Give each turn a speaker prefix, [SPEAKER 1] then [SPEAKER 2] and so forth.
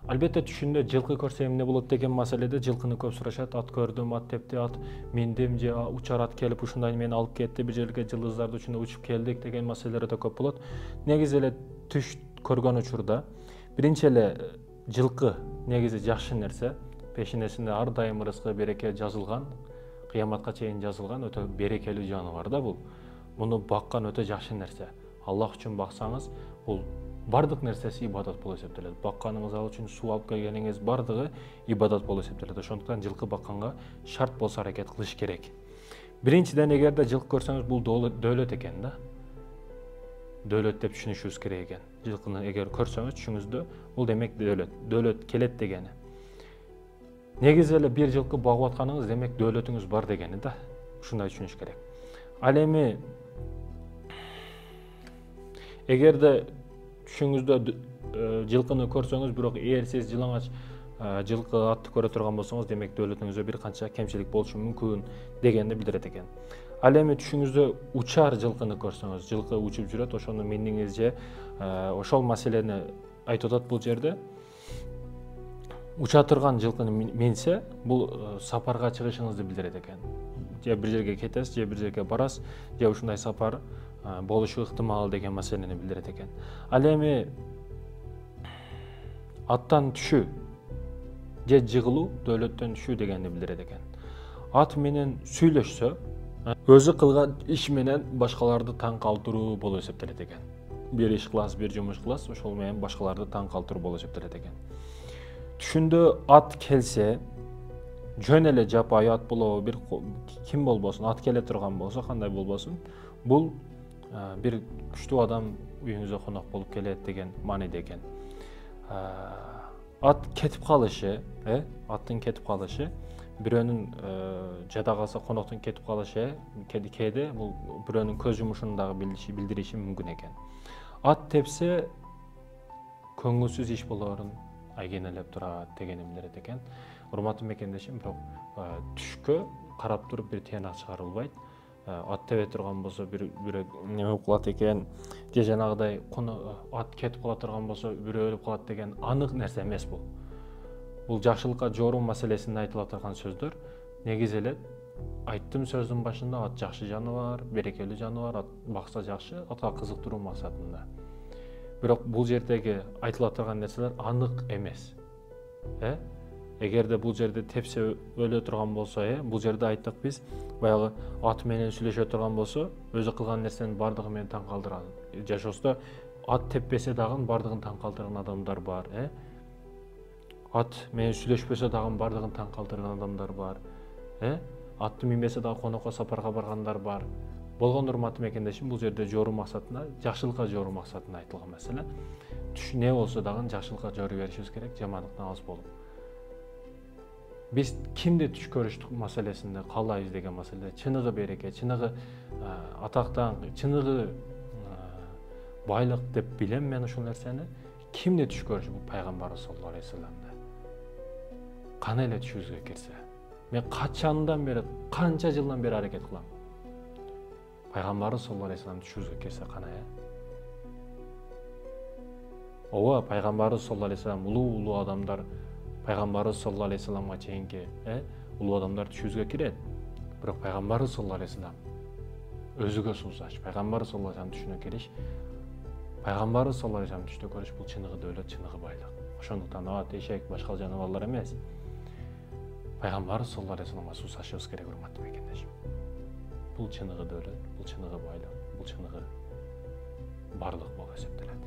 [SPEAKER 1] Албетте түшүндө жылкы көрсө эмне болот деген маселеде жылкыны көп сурашат. Ат көрдүм, ат тепти, ат миндим же учар ат келип ушундай мени алып кетти, бир жерге жылдыздардын ичинде учуп келдик деген маселелер да көп болот. Негизи эле түш көргөн учурда биринчи эле жылкы негизи жакшы нерсе. Пешинесинде ар дайым ырыскы, береке жазылган, кыяматка чейин жазылган өтө берекелүү жаныбар да бул. Муну баккан өтө жакшы нерсе. Аллах үчүн баксаңыз, бул бардык нерсеси ибадат болуп эсептелет. Бакканыңыз ал үчүн суу алып келгениңиз бардыгы ибадат болуп эсептелет. Ошондуктан жылкы бакканга шарт болсо аракет кылыш керек. Биринчиден, эгерде жылкы көрсөңүз, бул дөөлөт экен да. Дөөлөт деп түшүнүшүбүз керек экен. Жылкыны эгер көрсөңүз түшүңүздө, бул демек дөөлөт. Дөөлөт келет дегени. Негизи эле бир жылкы багып атканыңыз демек дөөлөтүңүз бар дегени да. Ушундай түшүнүш керек. Ал эми эгерде түшүңүздө жылкыны көрсөңүз, бирок эгер сиз жылаңач жылкы атты көрө турган болсоңуз, демек дөөлөтүңүздө бир канча кемчилик болушу мүмкүн дегенди билдирет экен. Ал эми түшүңүздө учар жылкыны көрсөңүз, жылкы учуп жүрөт, ошону миндиңиз же ошол маселени айтып атат бул жерде. Уча турган жылкыны минсе, бул сапарга чыгышыңызды билдирет экен. Же бир жерге кетесиз, же бир жерге барасыз, же ушундай сапар болушу ыктымал деген маселени билдирет экен. Ал эми аттан түшүү же жыгылуу дөөлөттөн түшүү дегенди билдирет экен. Ат менен сүйлөшсө, өзү кылган иш менен башкаларды таң калтыруу болуп эсептелет экен. Бир иш кыласыз, бир жумуш кыласыз, ошол менен башкаларды таң калтыруу болуп эсептелет экен. Түшүндө ат келсе, жөн эле жапайы ат болобу, бир ким болбосун, ат келе турган болсо, кандай болбосун, бул бир күчтүү адам үйүңүзгө конок болуп келет деген мааниде экен. Ат кетип калышы, аттын кетип калышы, бирөөнүн жада калса коноктун кетип калышы, кээде бул бирөөнүн көз жумушун дагы билдириши мүмкүн экен. Ат тепсе, көңүлсүз иш болорун айгинелеп турат дегени билдирет экен. Урматтуу мекендешим, бирок түшкө карап туруп бир тыянак чыгарылбайт. Ат тебе турган болсо бирөө неме кылат экен, же жанагыдай ат кетип кала турган болсо бирөө өлүп калат деген анык нерсе эмес бул. Бул жакшылыкка жоруу маселесинде айтыла турган сөздөр. Негизи эле айттым сөздүн башында, ат жакшы жаныбар, берекелүү жаныбар, ат бакса жакшы, атка кызыктыруу максатында. Бирок бул жердеги айтыла турган нерселер анык эмес. Эгерде бул жерде тепсе өлө турган болсо, бул жерде айттык биз, баягы ат менен сүйлөшө турган болсо, өзү кылган нерсенин бардыгы менен таң калтырган. Жашоосунда ат теппесе дагы бардыгын таң калтырган адамдар бар, Ат менен сүйлөшпөсө дагы бардыгын таң калтырган адамдар бар, Атты минбесе дагы конокко сапарга баргандар бар. Болгон урматтуу мекендешим, бул жерде жоруу максатында, жакшылыкка жоруу максатында айтылган маселе. Түш не болсо дагы жакшылыкка жоруу беришибиз керек, жамандыктан алыс болуп. Биз кимди түш көрүш маселесинде каалайбыз деген маселе, чыныгы береке, чыныгы атактан, чыныгы байлык деп билем мен ушул нерсени. Кимди түш көрүш? Бул пайгамбарыбыз саллаллаху алейхи вассаламды. Кана эле түшүбүзгө кирсе, мен качандан бери, канча жылдан бери аракет кылам. Пайгамбарыбыз саллаллаху алейхи вассалам түшүбүзгө кирсе кана Ооба, пайгамбарыбыз саллаллаху алейхи вассалам улуу адамдар, пайгамбарыбыз саллаллаху алейхи вассаламга чейинки улуу адамдар түшүбүзгө кирет. Бирок пайгамбарыбыз саллаллаху алейхи вассалам өзүгө суусач, пайгамбарыбыз саллаллаху алейхи вассалам түшүнө кириш, пайгамбарыбыз саллаллаху алейхи вассалам түштө көрүш, бул чыныгы дөөлөт, чыныгы байлык. Ошондуктан ат, эшек, башка жаныбарлар эмес, пайгамбарыбыз саллаллаху алейхи вассаламга суусашыбыз керек, урматтуу мекендешим. Бул чыныгы дөөлөт, бул чыныгы байлык, бул чыныгы барлык болуп эсептелет.